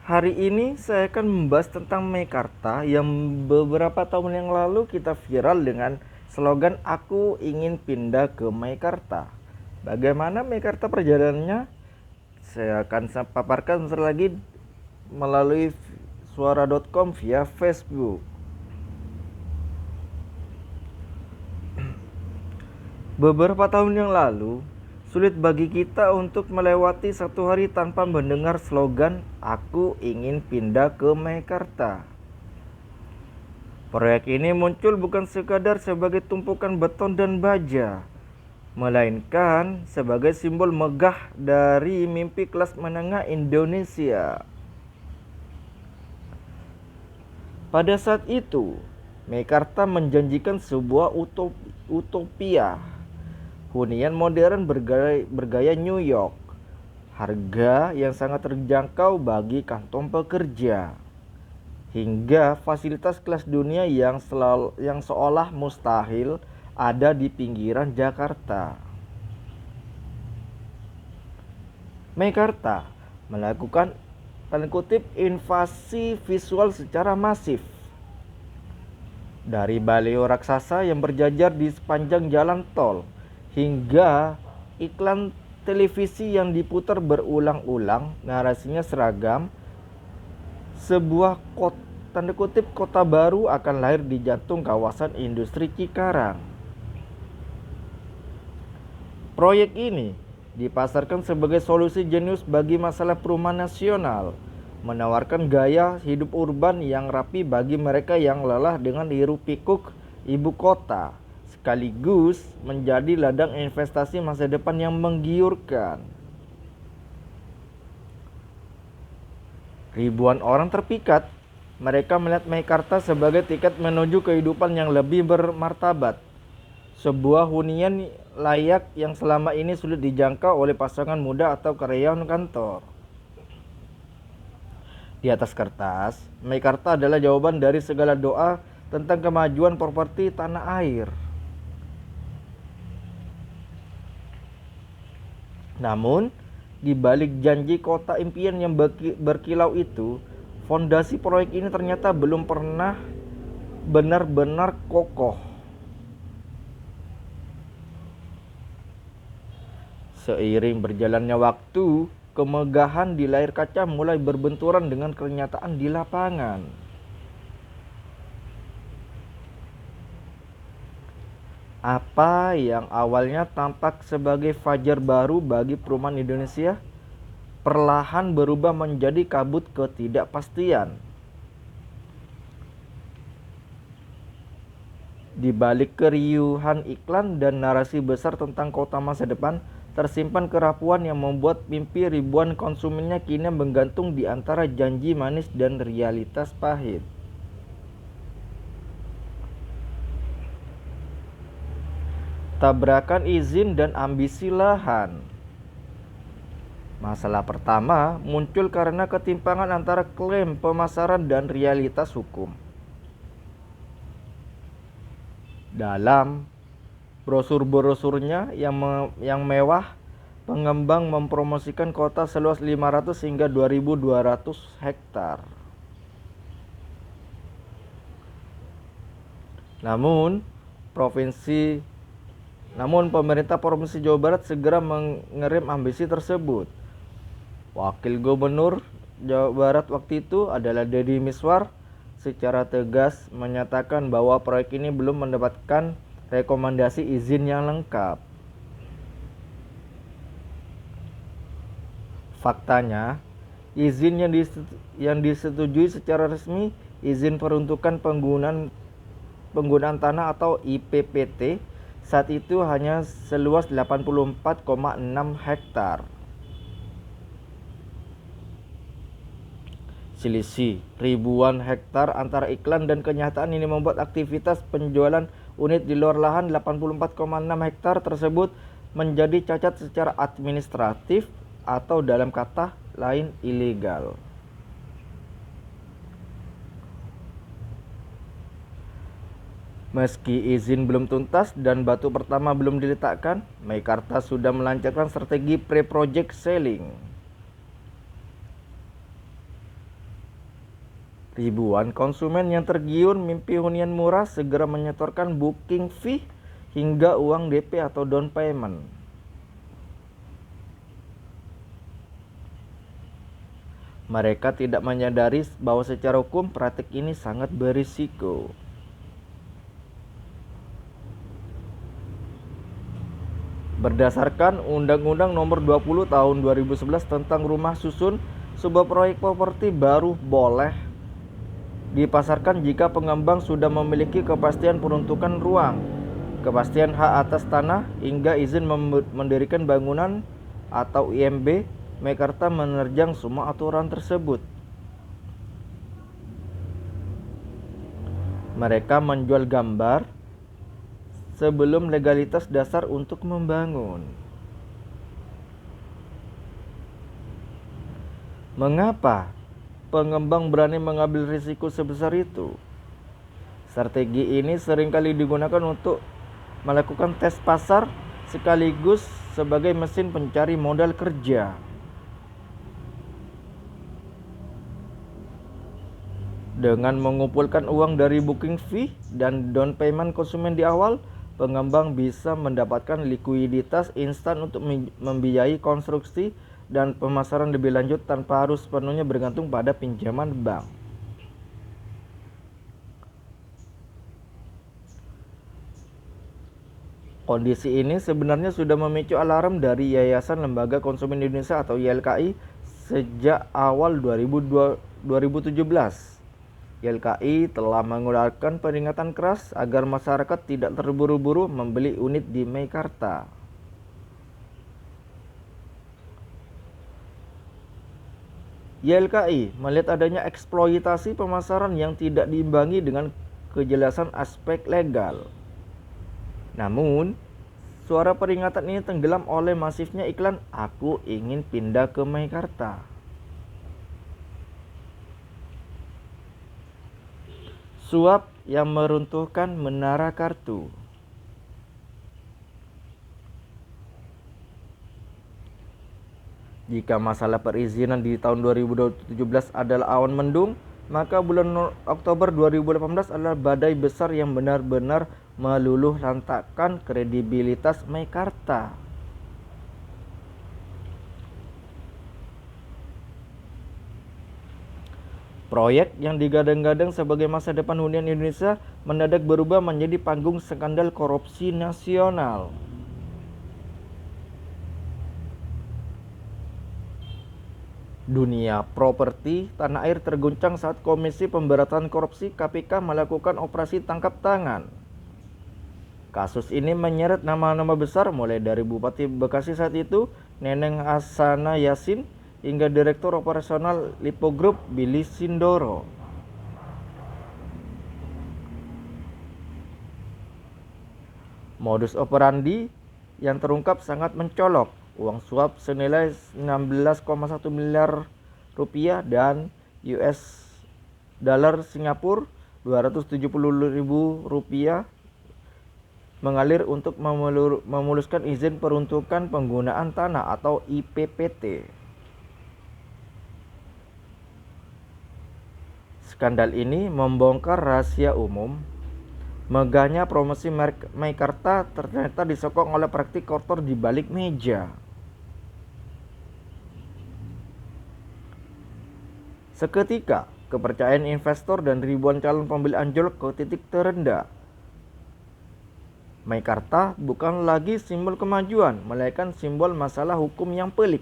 Hari ini saya akan membahas tentang Meikarta yang beberapa tahun yang lalu kita viral dengan slogan "Aku ingin pindah ke Meikarta". Bagaimana Meikarta perjalanannya? Saya akan paparkan sebentar lagi melalui suara.com via Facebook. Beberapa tahun yang lalu, sulit bagi kita untuk melewati satu hari tanpa mendengar slogan "Aku ingin pindah ke Meikarta". Proyek ini muncul bukan sekadar sebagai tumpukan beton dan baja, melainkan sebagai simbol megah dari mimpi kelas menengah Indonesia. Pada saat itu, Meikarta menjanjikan sebuah utopia. Hunian modern bergaya New York, harga yang sangat terjangkau bagi kantong pekerja, hingga fasilitas kelas dunia yang seolah mustahil ada di pinggiran Jakarta. Meikarta melakukan tanda kutip invasi visual secara masif. Dari baliho raksasa yang berjajar di sepanjang jalan tol hingga iklan televisi yang diputar berulang-ulang, narasinya seragam. Sebuah tanda kutip kota baru akan lahir di jantung kawasan industri Cikarang. Proyek ini dipasarkan sebagai solusi jenius bagi masalah perumahan nasional, menawarkan gaya hidup urban yang rapi bagi mereka yang lelah dengan hiruk-pikuk ibu kota, sekaligus menjadi ladang investasi masa depan yang menggiurkan. Ribuan orang terpikat. Mereka melihat Meikarta sebagai tiket menuju kehidupan yang lebih bermartabat. Sebuah hunian layak yang selama ini sulit dijangkau oleh pasangan muda atau karyawan kantor. Di atas kertas, Meikarta adalah jawaban dari segala doa tentang kemajuan properti tanah air. Namun, di balik janji kota impian yang berkilau itu, fondasi proyek ini ternyata belum pernah benar-benar kokoh. Seiring berjalannya waktu, kemegahan di layar kaca mulai berbenturan dengan kenyataan di lapangan. Apa yang awalnya tampak sebagai fajar baru bagi perumahan Indonesia, perlahan berubah menjadi kabut ketidakpastian. Di balik keriuhan iklan dan narasi besar tentang kota masa depan, tersimpan kerapuhan yang membuat mimpi ribuan konsumennya kini menggantung di antara janji manis dan realitas pahit. Tabrakan izin dan ambisi lahan. Masalah pertama muncul karena ketimpangan antara klaim pemasaran dan realitas hukum. Dalam brosur-brosurnya yang mewah, pengembang mempromosikan kota seluas 500 hingga 2.200 hektar. Namun, pemerintah Provinsi Jawa Barat segera mengerem ambisi tersebut. Wakil Gubernur Jawa Barat waktu itu adalah Deddy Miswar secara tegas menyatakan bahwa proyek ini belum mendapatkan rekomendasi izin yang lengkap. Faktanya, izin yang disetujui secara resmi, izin peruntukan penggunaan tanah atau IPPT, saat itu hanya seluas 84,6 hektar. Selisih ribuan hektar antara iklan dan kenyataan ini membuat aktivitas penjualan unit di luar lahan 84,6 hektar tersebut menjadi cacat secara administratif atau dalam kata lain ilegal. Meski izin belum tuntas dan batu pertama belum diletakkan, Meikarta sudah melancarkan strategi pre-project selling. Ribuan konsumen yang tergiur mimpi hunian murah segera menyetorkan booking fee hingga uang DP atau down payment. Mereka tidak menyadari bahwa secara hukum praktik ini sangat berisiko. Berdasarkan Undang-Undang Nomor 20 Tahun 2011 tentang Rumah Susun, sebuah proyek properti baru boleh dipasarkan jika pengembang sudah memiliki kepastian peruntukan ruang, kepastian hak atas tanah, hingga izin mendirikan bangunan atau IMB. Meikarta menerjang semua aturan tersebut. Mereka menjual gambar sebelum legalitas dasar untuk membangun. Mengapa pengembang berani mengambil risiko sebesar itu? Strategi ini seringkali digunakan untuk melakukan tes pasar sekaligus sebagai mesin pencari modal kerja. Dengan mengumpulkan uang dari booking fee dan down payment konsumen di awal, pengembang bisa mendapatkan likuiditas instan untuk membiayai konstruksi dan pemasaran lebih lanjut tanpa harus sepenuhnya bergantung pada pinjaman bank. Kondisi ini sebenarnya sudah memicu alarm dari Yayasan Lembaga Konsumen Indonesia atau YLKI sejak awal 2017. YLKI telah mengeluarkan peringatan keras agar masyarakat tidak terburu-buru membeli unit di Meikarta. YLKI melihat adanya eksploitasi pemasaran yang tidak diimbangi dengan kejelasan aspek legal. Namun, suara peringatan ini tenggelam oleh masifnya iklan "Aku ingin pindah ke Meikarta". Suap yang meruntuhkan menara kartu. Jika masalah perizinan di tahun 2017 adalah awan mendung, maka bulan Oktober 2018 adalah badai besar yang benar-benar meluluh lantakkan kredibilitas Meikarta. Proyek yang digadang-gadang sebagai masa depan hunian Indonesia mendadak berubah menjadi panggung skandal korupsi nasional. Dunia properti tanah air terguncang saat Komisi Pemberantasan Korupsi (KPK) melakukan operasi tangkap tangan. Kasus ini menyeret nama-nama besar mulai dari Bupati Bekasi saat itu, Neneng Hasanah Yassin, hingga Direktur Operasional Lipo Group Billy Sindoro. Modus operandi yang terungkap sangat mencolok. Uang suap senilai 16,1 miliar rupiah dan US dolar Singapura 270.000 rupiah mengalir untuk memuluskan izin peruntukan penggunaan tanah atau IPPT. Skandal ini membongkar rahasia umum. Megahnya promosi Meikarta ternyata disokong oleh praktik koruptor di balik meja. Seketika, kepercayaan investor dan ribuan calon pembeli anjlok ke titik terendah. Meikarta bukan lagi simbol kemajuan, melainkan simbol masalah hukum yang pelik.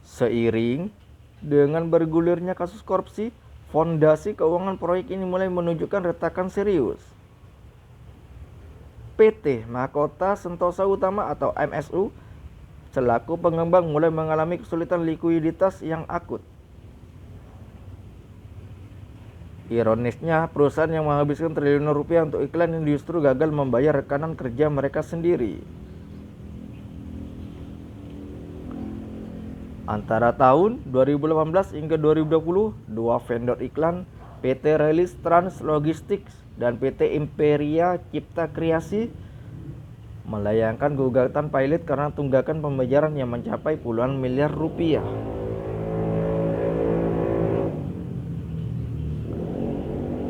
Seiring dengan bergulirnya kasus korupsi, fondasi keuangan proyek ini mulai menunjukkan retakan serius. PT Mahkota Sentosa Utama atau MSU selaku pengembang mulai mengalami kesulitan likuiditas yang akut. Ironisnya, perusahaan yang menghabiskan triliunan rupiah untuk iklan ini justru gagal membayar rekanan kerja mereka sendiri. Antara tahun 2018 hingga 2020, dua vendor iklan, PT Relis Trans Logistics dan PT Imperia Cipta Kreasi, melayangkan gugatan pilot karena tunggakan pembayaran yang mencapai puluhan miliar rupiah.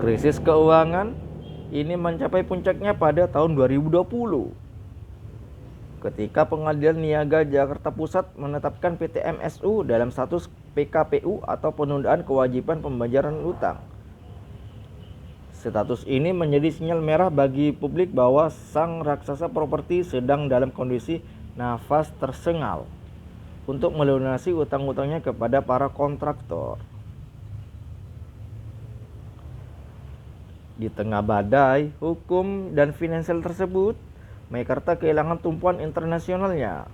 Krisis keuangan ini mencapai puncaknya pada tahun 2020 ketika Pengadilan Niaga Jakarta Pusat menetapkan PT MSU dalam status PKPU atau penundaan kewajiban pembayaran utang. Status ini menjadi sinyal merah bagi publik bahwa sang raksasa properti sedang dalam kondisi nafas tersengal untuk melunasi utang-utangnya kepada para kontraktor. Di tengah badai hukum dan finansial tersebut, Meikarta kehilangan tumpuan internasionalnya.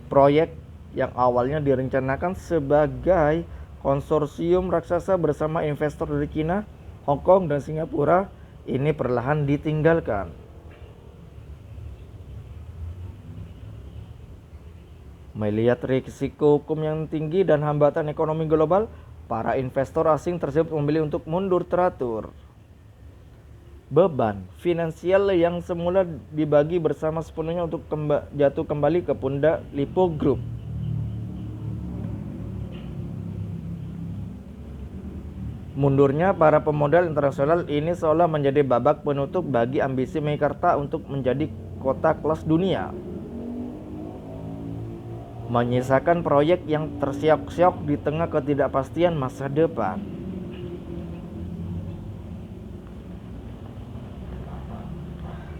Proyek yang awalnya direncanakan sebagai konsorsium raksasa bersama investor dari China, Hong Kong, dan Singapura ini perlahan ditinggalkan. Melihat risiko hukum yang tinggi dan hambatan ekonomi global, para investor asing tersebut memilih untuk mundur teratur. Beban finansial yang semula dibagi bersama sepenuhnya untuk jatuh kembali ke pundak Lippo Group. Mundurnya para pemodal internasional ini seolah menjadi babak penutup bagi ambisi Meikarta untuk menjadi kota kelas dunia, menyisakan proyek yang tersiok-siok di tengah ketidakpastian masa depan.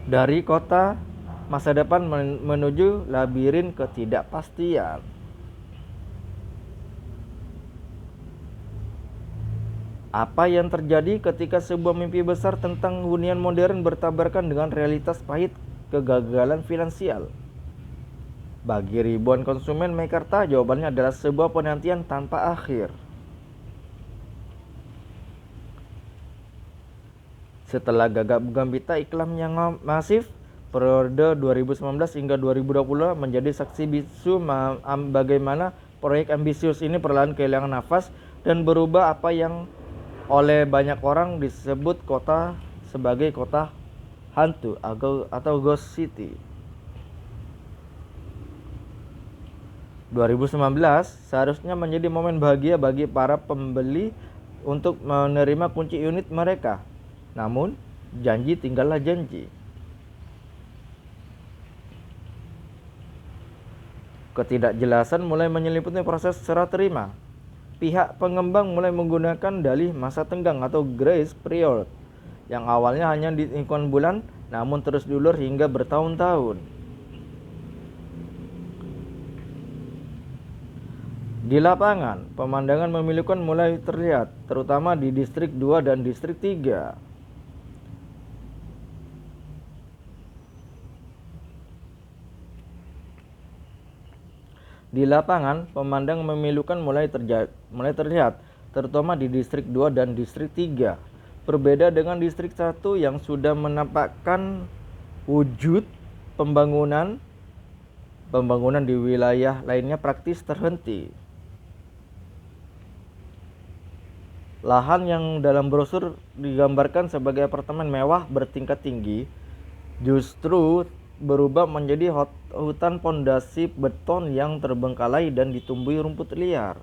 Dari kota masa depan menuju labirin ketidakpastian. Apa yang terjadi ketika sebuah mimpi besar tentang hunian modern bertabrakan dengan realitas pahit kegagalan finansial? Bagi ribuan konsumen Meikarta, jawabannya adalah sebuah penantian tanpa akhir. Setelah gagap gambita iklan yang masif, periode 2019 hingga 2020 menjadi saksi bisu bagaimana proyek ambisius ini perlahan kehilangan nafas dan berubah apa yang oleh banyak orang disebut kota sebagai kota hantu atau ghost city. 2019 seharusnya menjadi momen bahagia bagi para pembeli untuk menerima kunci unit mereka. Namun, janji tinggallah janji. Ketidakjelasan mulai menyelimuti proses serah terima. Pihak pengembang mulai menggunakan dalih masa tenggang atau grace period yang awalnya hanya di hitungan bulan, namun terus diulur hingga bertahun-tahun. Di lapangan, pemandangan memilukan mulai terlihat, terutama di distrik 2 dan distrik 3. Di lapangan, pemandangan memilukan mulai terlihat, terutama di distrik 2 dan distrik 3. Berbeda dengan distrik 1 yang sudah menampakkan wujud pembangunan di wilayah lainnya praktis terhenti. Lahan yang dalam brosur digambarkan sebagai apartemen mewah bertingkat tinggi justru berubah menjadi hutan pondasi beton yang terbengkalai dan ditumbuhi rumput liar.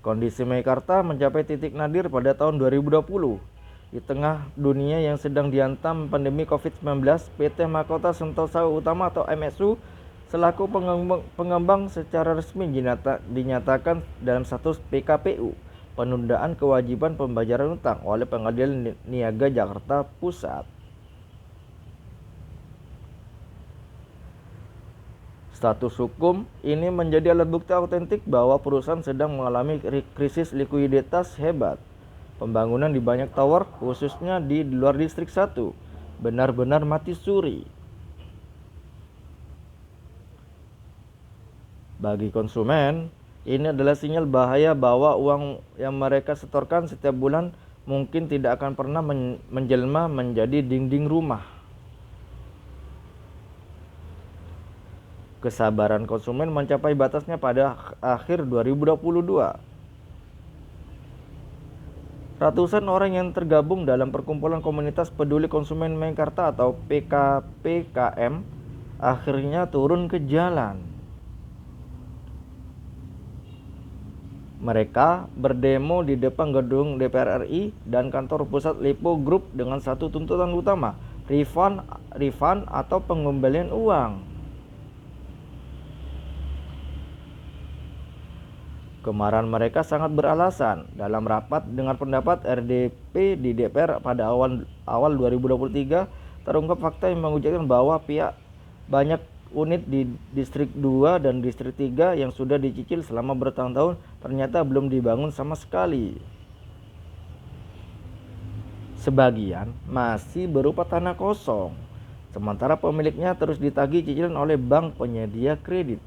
Kondisi Meikarta mencapai titik nadir pada tahun 2020. Di tengah dunia yang sedang dihantam pandemi COVID-19, PT Mahkota Sentosa Utama atau MSU selaku pengembang secara resmi dinyatakan dalam status PKPU, penundaan kewajiban pembayaran utang, oleh Pengadilan Niaga Jakarta Pusat. Status hukum ini menjadi alat bukti autentik bahwa perusahaan sedang mengalami krisis likuiditas hebat. Pembangunan di banyak tower, khususnya di luar distrik 1, benar-benar mati suri. Bagi konsumen, ini adalah sinyal bahaya bahwa uang yang mereka setorkan setiap bulan mungkin tidak akan pernah menjelma menjadi dinding rumah. Kesabaran konsumen mencapai batasnya pada akhir 2022. Ratusan orang yang tergabung dalam perkumpulan komunitas peduli konsumen Meikarta atau PKPKM akhirnya turun ke jalan. Mereka berdemo di depan gedung DPR RI dan kantor pusat Lipo Group dengan satu tuntutan utama, refund atau pengembalian uang. Kemarahan mereka sangat beralasan. Dalam rapat dengar pendapat RDP di DPR pada awal 2023, terungkap fakta yang mengujarkan bahwa banyak unit di distrik 2 dan distrik 3 yang sudah dicicil selama bertahun-tahun ternyata belum dibangun sama sekali. Sebagian masih berupa tanah kosong, sementara pemiliknya terus ditagih cicilan oleh bank penyedia kredit.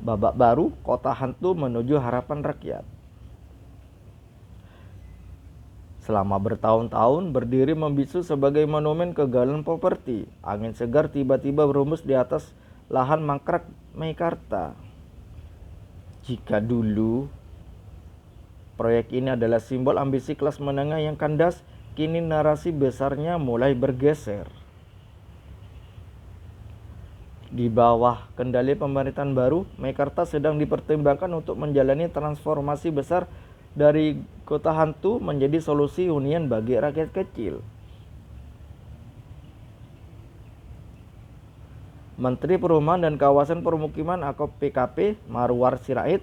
Babak baru kota hantu menuju harapan rakyat. Selama bertahun-tahun berdiri membisu sebagai monumen kegagalan properti, angin segar tiba-tiba berhembus di atas lahan mangkrak Meikarta. Jika dulu proyek ini adalah simbol ambisi kelas menengah yang kandas, kini narasi besarnya mulai bergeser. Di bawah kendali pemerintahan baru, Meikarta sedang dipertimbangkan untuk menjalani transformasi besar dari kota hantu menjadi solusi hunian bagi rakyat kecil. Menteri Perumahan dan Kawasan Permukiman atau PKP Marwar Sirait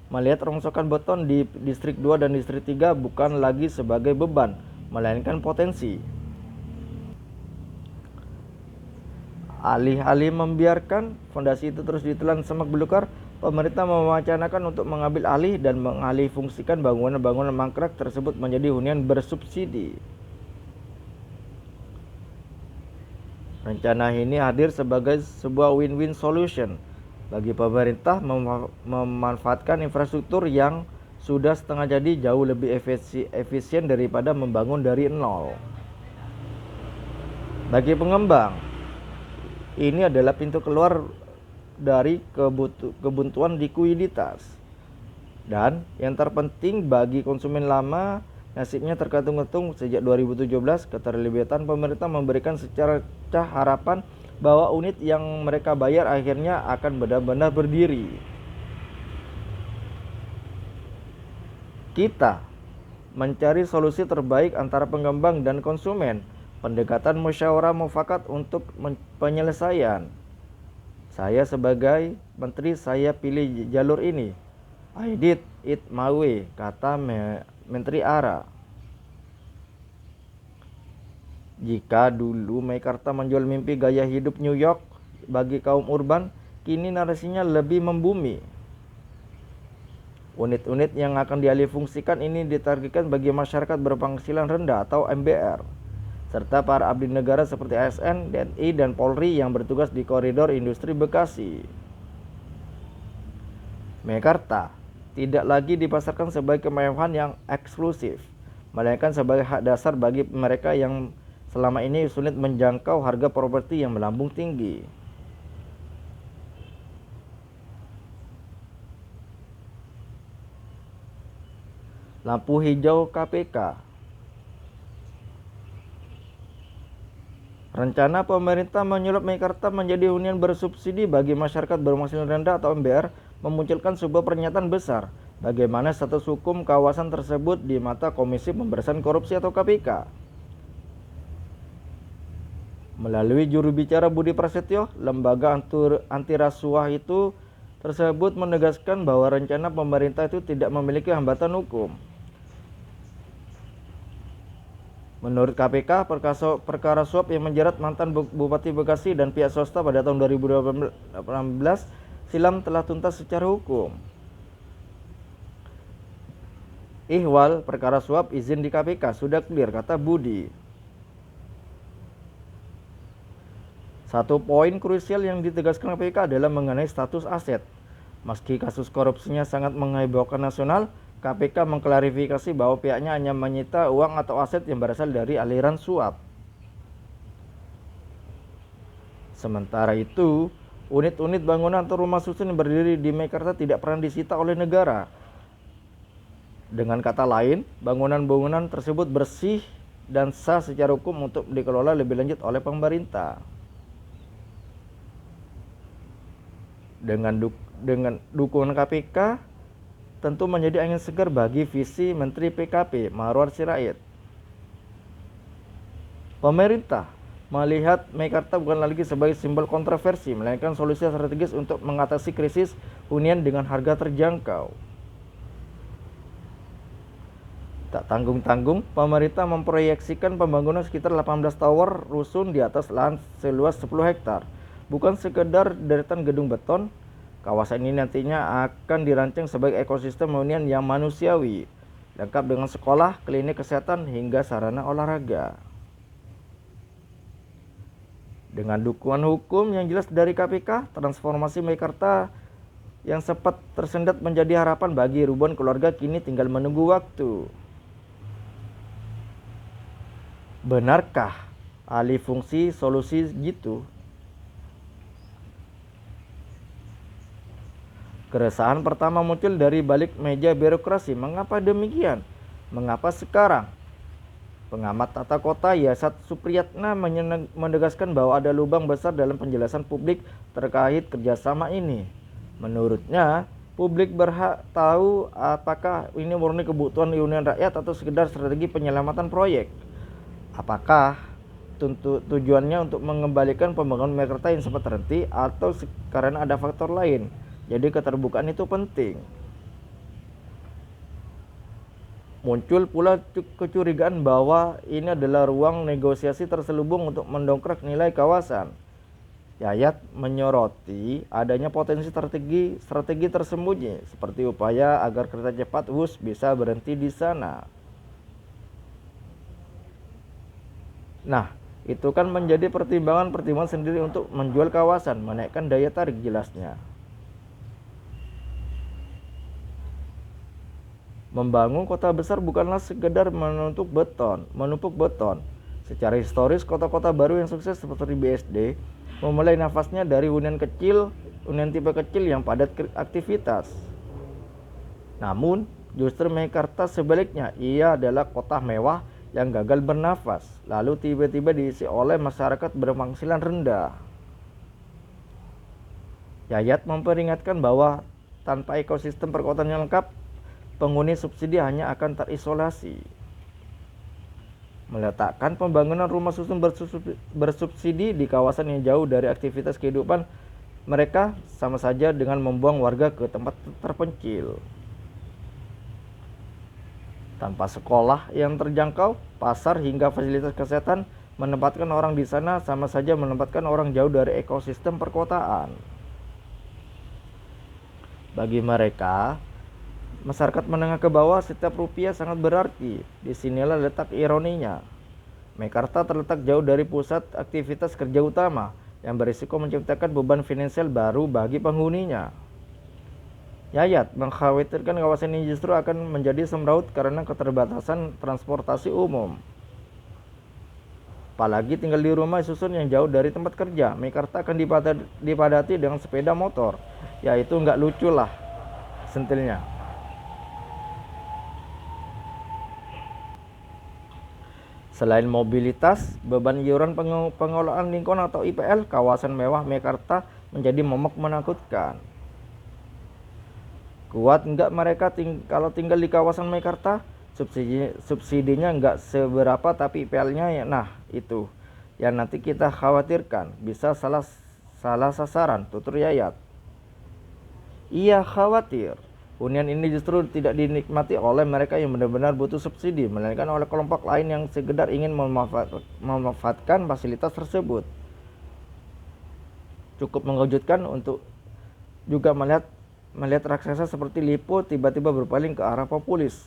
melihat rongsokan beton di distrik 2 dan distrik 3 bukan lagi sebagai beban, melainkan potensi. Alih-alih membiarkan fondasi itu terus ditelan semak belukar, pemerintah mewacanakan untuk mengambil alih dan mengalihfungsikan bangunan-bangunan mangkrak tersebut menjadi hunian bersubsidi. Rencana ini hadir sebagai sebuah win-win solution bagi pemerintah memanfaatkan infrastruktur yang sudah setengah jadi jauh lebih efisien daripada membangun dari nol. Bagi pengembang, ini adalah pintu keluar dari kebuntuan likuiditas. Dan yang terpenting bagi konsumen lama, nasibnya tergantung sejak 2017 keterlibatan pemerintah memberikan secara harapan bahwa unit yang mereka bayar akhirnya akan benar-benar berdiri. Kita mencari solusi terbaik antara pengembang dan konsumen, pendekatan musyawarah mufakat untuk penyelesaian. Saya sebagai menteri, saya pilih jalur ini. I did it my way, kata Menteri ARA. Jika dulu Meikarta menjual mimpi gaya hidup New York bagi kaum urban, kini narasinya lebih membumi. Unit-unit yang akan dialihfungsikan ini ditargetkan bagi masyarakat berpenghasilan rendah atau MBR, serta para abdi negara seperti ASN, TNI, dan Polri yang bertugas di koridor industri Bekasi. Meikarta tidak lagi dipasarkan sebagai kemewahan yang eksklusif, melainkan sebagai hak dasar bagi mereka yang selama ini sulit menjangkau harga properti yang melambung tinggi. Lampu hijau KPK. Rencana pemerintah menyulap Meikarta menjadi hunian bersubsidi bagi masyarakat berpenghasilan rendah atau MBR memunculkan sebuah pernyataan besar. Bagaimana status hukum kawasan tersebut di mata Komisi Pemberantasan Korupsi atau KPK? Melalui juru bicara Budi Prasetyo, lembaga anti rasuah itu tersebut menegaskan bahwa rencana pemerintah itu tidak memiliki hambatan hukum. Menurut KPK, perkara suap yang menjerat mantan Bupati Bekasi dan pihak swasta pada tahun 2018 silam telah tuntas secara hukum. Ihwal perkara suap izin di KPK sudah clear, kata Budi. Satu poin krusial yang ditegaskan KPK adalah mengenai status aset. Meski kasus korupsinya sangat menghebohkan nasional, KPK mengklarifikasi bahwa pihaknya hanya menyita uang atau aset yang berasal dari aliran suap. Sementara itu, unit-unit bangunan atau rumah susun yang berdiri di Meikarta tidak pernah disita oleh negara. Dengan kata lain, bangunan-bangunan tersebut bersih dan sah secara hukum untuk dikelola lebih lanjut oleh pemerintah. Dengan dukungan KPK tentu menjadi angin segar bagi visi Menteri PKP Marwar Sirait. Pemerintah melihat Meikarta bukan lagi sebagai simbol kontroversi, melainkan solusi strategis untuk mengatasi krisis hunian dengan harga terjangkau. Tak tanggung-tanggung, pemerintah memproyeksikan pembangunan sekitar 18 tower rusun di atas lahan seluas 10 hektar. Bukan sekedar deretan gedung beton, kawasan ini nantinya akan dirancang sebagai ekosistem hunian yang manusiawi, lengkap dengan sekolah, klinik kesehatan, hingga sarana olahraga. Dengan dukungan hukum yang jelas dari KPK, transformasi Meikarta yang sempat tersendat menjadi harapan bagi ribuan keluarga kini tinggal menunggu waktu. Benarkah alih fungsi solusi gitu? Keresahan pertama muncul dari balik meja birokrasi. Mengapa demikian? Mengapa sekarang? Pengamat tata kota Yasat Supriyatna menegaskan bahwa ada lubang besar dalam penjelasan publik terkait kerjasama ini. Menurutnya, publik berhak tahu apakah ini murni kebutuhan hunian rakyat atau sekedar strategi penyelamatan proyek. Apakah tujuannya untuk mengembalikan pembangunan Meikarta yang sempat terhenti atau karena ada faktor lain? Jadi keterbukaan itu penting. Muncul pula kecurigaan bahwa ini adalah ruang negosiasi terselubung untuk mendongkrak nilai kawasan. Yayat menyoroti adanya potensi strategi tersembunyi seperti upaya agar kereta cepat WUS bisa berhenti di sana. Nah, itu kan menjadi pertimbangan sendiri untuk menjual kawasan, menaikkan daya tarik jelasnya. Membangun kota besar bukanlah sekedar menumpuk beton. Secara historis, kota-kota baru yang sukses seperti BSD memulai nafasnya dari hunian tipe kecil yang padat aktivitas. Namun, justru Meikarta sebaliknya, ia adalah kota mewah yang gagal bernafas, lalu tiba-tiba diisi oleh masyarakat berpenghasilan rendah. Yayat memperingatkan bahwa tanpa ekosistem perkotaan yang lengkap, penghuni subsidi hanya akan terisolasi. Meletakkan pembangunan rumah susun bersubsidi di kawasan yang jauh dari aktivitas kehidupan mereka sama saja dengan membuang warga ke tempat terpencil. Tanpa sekolah yang terjangkau, pasar hingga fasilitas kesehatan, menempatkan orang di sana sama saja menempatkan orang jauh dari ekosistem perkotaan. Bagi mereka, masyarakat menengah ke bawah, setiap rupiah sangat berarti. Disinilah letak ironinya. Meikarta terletak jauh dari pusat aktivitas kerja utama, yang berisiko menciptakan beban finansial baru bagi penghuninya. Yayat mengkhawatirkan kawasan ini justru akan menjadi semraut karena keterbatasan transportasi umum. Apalagi tinggal di rumah susun yang jauh dari tempat kerja, Meikarta akan dipadati dengan sepeda motor. Ya itu nggak lucu lah sentilnya. Selain mobilitas, beban iuran pengelolaan lingkungan atau IPL, kawasan mewah Meikarta menjadi momok menakutkan. Kuat nggak mereka kalau tinggal di kawasan Meikarta? Subsidinya nggak seberapa, tapi IPL-nya ya, nah itu yang nanti kita khawatirkan bisa salah sasaran, tutur Yayat. Ia khawatir hunian ini justru tidak dinikmati oleh mereka yang benar-benar butuh subsidi, melainkan oleh kelompok lain yang sekedar ingin memanfaatkan fasilitas tersebut. Cukup mengejutkan untuk juga melihat raksasa seperti Lipo tiba-tiba berpaling ke arah populis.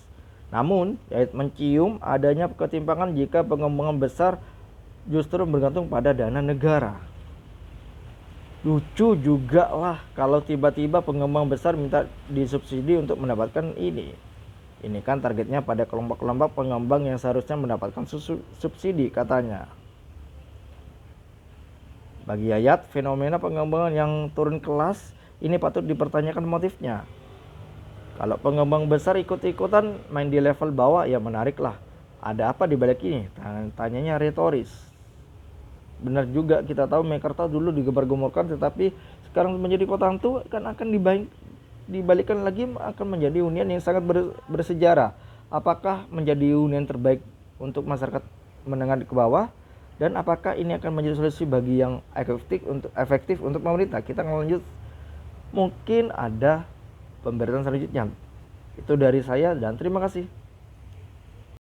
Namun, Yayat mencium adanya ketimpangan jika pengembangan besar justru bergantung pada dana negara. Lucu juga lah kalau tiba-tiba pengembang besar minta disubsidi untuk mendapatkan ini. Ini kan targetnya pada kelompok-kelompok pengembang yang seharusnya mendapatkan subsidi katanya. Bagi Yayat, fenomena pengembangan yang turun kelas ini patut dipertanyakan motifnya. Kalau pengembang besar ikut-ikutan main di level bawah, ya menarik lah. Ada apa di balik ini? Tanyanya retoris. benar juga, kita tahu Mekarta dulu digembar-gemborkan, tetapi sekarang menjadi kota hantu kan akan dibalikkan lagi akan menjadi hunian yang sangat bersejarah. Apakah menjadi hunian terbaik untuk masyarakat menengah ke bawah, dan apakah ini akan menjadi solusi bagi yang efektif untuk pemerintah? Kita lanjut, mungkin ada pemberitaan selanjutnya. Itu dari saya dan terima kasih.